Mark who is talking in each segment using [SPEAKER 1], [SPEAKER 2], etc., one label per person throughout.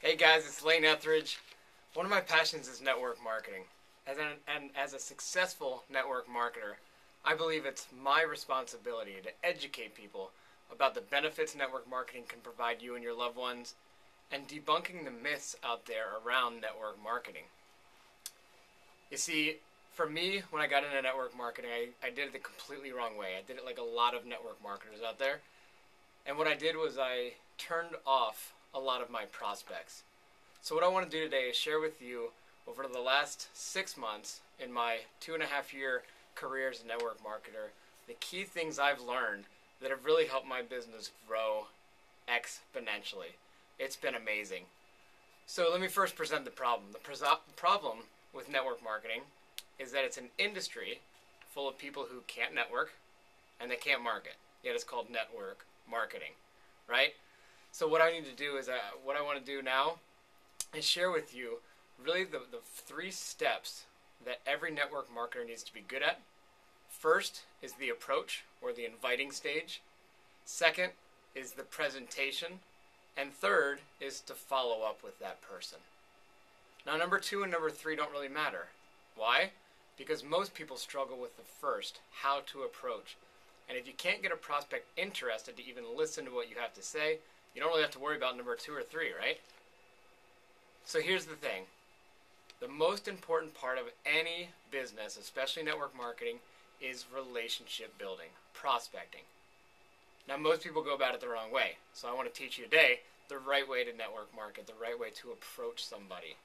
[SPEAKER 1] Hey guys, it's Lane Etheridge. One of my passions is network marketing. And as a successful network marketer, I believe it's my responsibility to educate people about the benefits network marketing can provide you and your loved ones, and debunking the myths out there around network marketing. You see, for me, when I got into network marketing, I did it the completely wrong way. I did it like a lot of network marketers out there. And what I did was I turned off a lot of my prospects. So what I want to do today is share with you over the last 6 months in my 2.5-year career as a network marketer, the key things I've learned that have really helped my business grow exponentially. It's been amazing. So let me first present the problem. The problem with network marketing is that it's an industry full of people who can't network and they can't market. Yet it's called network marketing, right? So what I need to do is, what I want to do now is share with you really the 3 steps that every network marketer needs to be good at. First is the approach, or the inviting stage. Second is the presentation. And third is to follow up with that person. Now, number 2 and number 3 don't really matter. Why? Because most people struggle with the first, how to approach. And if you can't get a prospect interested to even listen to what you have to say, you don't really have to worry about number 2 or 3, right? So here's the thing. The most important part of any business, especially network marketing, is relationship building, prospecting. Now, most people go about it the wrong way. So I want to teach you today the right way to network market, the right way to approach somebody.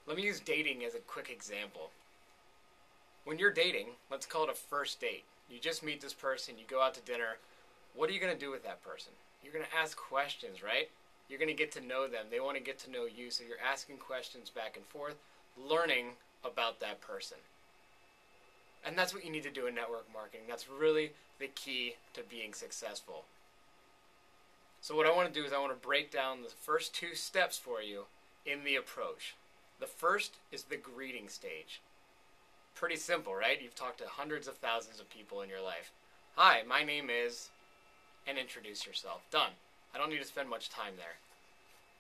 [SPEAKER 1] Let me use dating as a quick example. When you're dating, let's call it a first date. You just meet this person, you go out to dinner. What are you going to do with that person? You're going to ask questions, right? You're going to get to know them. They want to get to know you, so you're asking questions back and forth, learning about that person. And that's what you need to do in network marketing. That's really the key to being successful. So what I want to do is I want to break down the first 2 steps for you in the approach. The first is the greeting stage. Pretty simple, right? You've talked to hundreds of thousands of people in your life. Hi, my name is, and introduce yourself. Done. I don't need to spend much time there.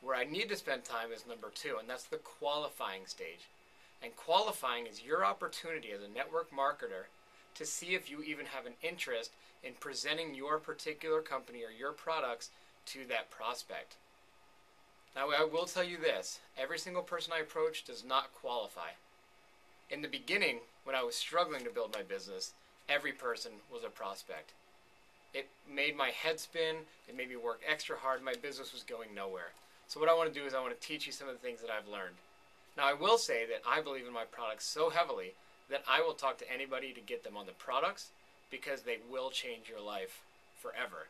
[SPEAKER 1] Where I need to spend time is number 2, and that's the qualifying stage. And qualifying is your opportunity as a network marketer to see if you even have an interest in presenting your particular company or your products to that prospect. Now, I will tell you this. Every single person I approach does not qualify. In the beginning, when I was struggling to build my business, every person was a prospect. It made my head spin. It made me work extra hard. My business was going nowhere. So what I want to do is I want to teach you some of the things that I've learned. Now, I will say that I believe in my products so heavily that I will talk to anybody to get them on the products, because they will change your life forever.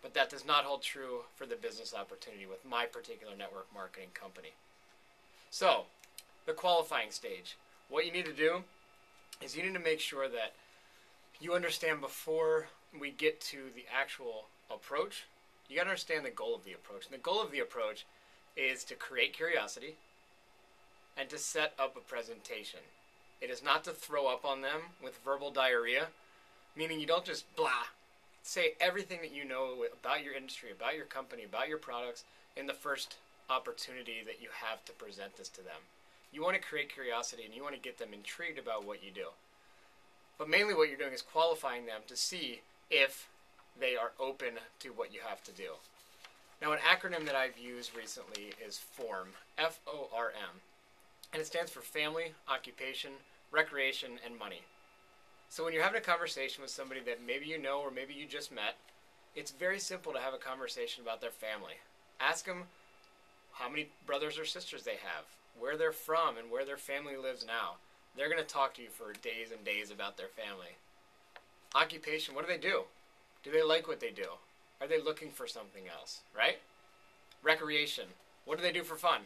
[SPEAKER 1] But that does not hold true for the business opportunity with my particular network marketing company. So, the qualifying stage. What you need to do is you need to make sure that you understand before we get to the actual approach, you got to understand the goal of the approach. And the goal of the approach is to create curiosity and to set up a presentation. It is not to throw up on them with verbal diarrhea, meaning you don't just blah. Say everything that you know about your industry, about your company, about your products in the first opportunity that you have to present this to them. You want to create curiosity and you want to get them intrigued about what you do. But mainly what you're doing is qualifying them to see if they are open to what you have to do. Now, an acronym that I've used recently is FORM, F-O-R-M. And it stands for family, occupation, recreation, and money. So when you're having a conversation with somebody that maybe you know or maybe you just met, it's very simple to have a conversation about their family. Ask them how many brothers or sisters they have, where they're from, and where their family lives now. They're going to talk to you for days and days about their family. Occupation, what do they do? Do they like what they do? Are they looking for something else, right? Recreation, what do they do for fun?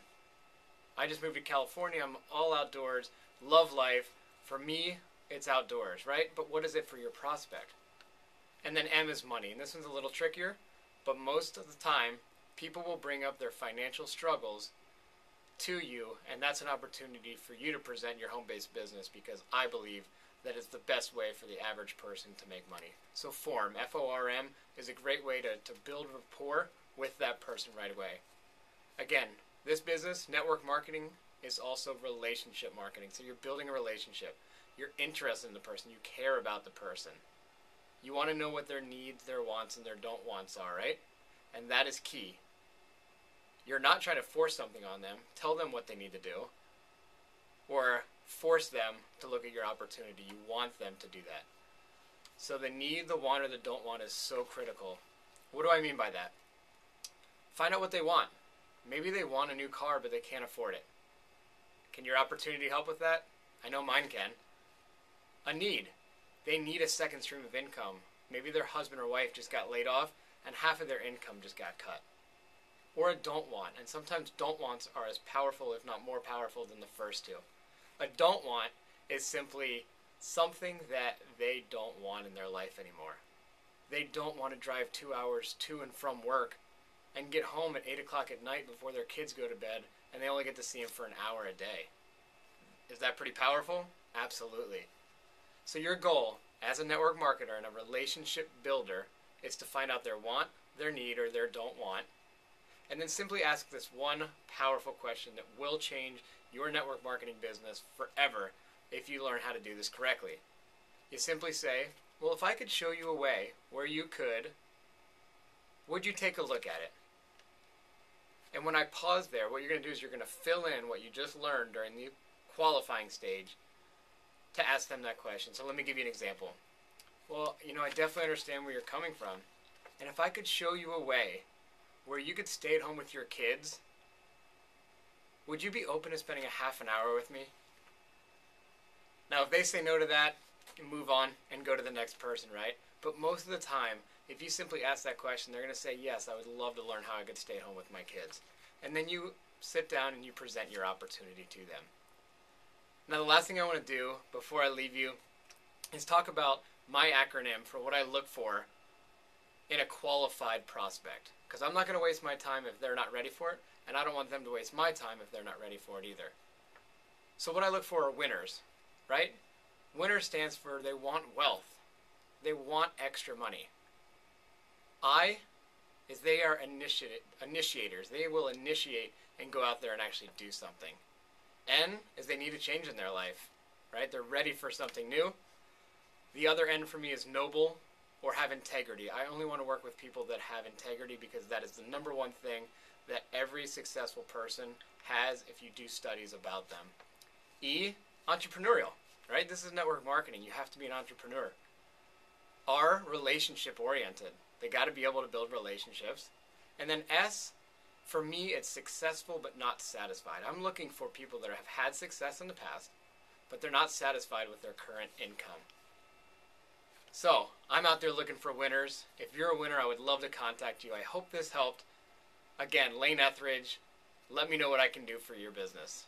[SPEAKER 1] I just moved to California. I'm all outdoors, love life. For me, it's outdoors, right? But what is it for your prospect? And then M is money. And this one's a little trickier, but most of the time, people will bring up their financial struggles to you, and that's an opportunity for you to present your home-based business, because I believe that it's the best way for the average person to make money. So FORM, F-O-R-M, is a great way to build rapport with that person right away. Again, this business, network marketing, is also relationship marketing. So you're building a relationship. You're interested in the person. You care about the person. You want to know what their needs, their wants, and their don't wants are, right? And that is key. You're not trying to force something on them. Tell them what they need to do. Or force them to look at your opportunity. You want them to do that. So the need, the want, or the don't want is so critical. What do I mean by that? Find out what they want. Maybe they want a new car, but they can't afford it. Can your opportunity help with that? I know mine can. A need. They need a second stream of income. Maybe their husband or wife just got laid off, and half of their income just got cut. Or a don't want. And sometimes don't wants are as powerful, if not more powerful, than the first two. A don't want is simply something that they don't want in their life anymore. They don't want to drive 2 hours to and from work and get home at 8 o'clock at night before their kids go to bed, and they only get to see them for an hour a day. Is that pretty powerful? Absolutely. So your goal as a network marketer and a relationship builder is to find out their want, their need, or their don't want, and then simply ask this one powerful question that will change your network marketing business forever if you learn how to do this correctly. You simply say, well, if I could show you a way where you could, would you take a look at it? And when I pause there, what you're going to do is you're going to fill in what you just learned during the qualifying stage to ask them that question. So let me give you an example. Well, I definitely understand where you're coming from. And if I could show you a way where you could stay at home with your kids, would you be open to spending a half an hour with me? Now, if they say no to that, move on and go to the next person, right? But most of the time, if you simply ask that question, they're going to say, yes, I would love to learn how I could stay at home with my kids. And then you sit down and you present your opportunity to them. Now, the last thing I want to do before I leave you is talk about my acronym for what I look for in a qualified prospect. Because I'm not going to waste my time if they're not ready for it, and I don't want them to waste my time if they're not ready for it either. So what I look for are winners, right? Winner stands for they want wealth. They want extra money. I is they are initiators. They will initiate and go out there and actually do something. N is they need a change in their life, right? They're ready for something new. The other N for me is noble or have integrity. I only want to work with people that have integrity because that is the number one thing that every successful person has if you do studies about them. E, entrepreneurial, right? This is network marketing. You have to be an entrepreneur. R, relationship oriented. They got to be able to build relationships. And then S, for me, it's successful but not satisfied. I'm looking for people that have had success in the past, but they're not satisfied with their current income. So, I'm out there looking for winners. If you're a winner, I would love to contact you. I hope this helped. Again, Lane Etheridge, let me know what I can do for your business.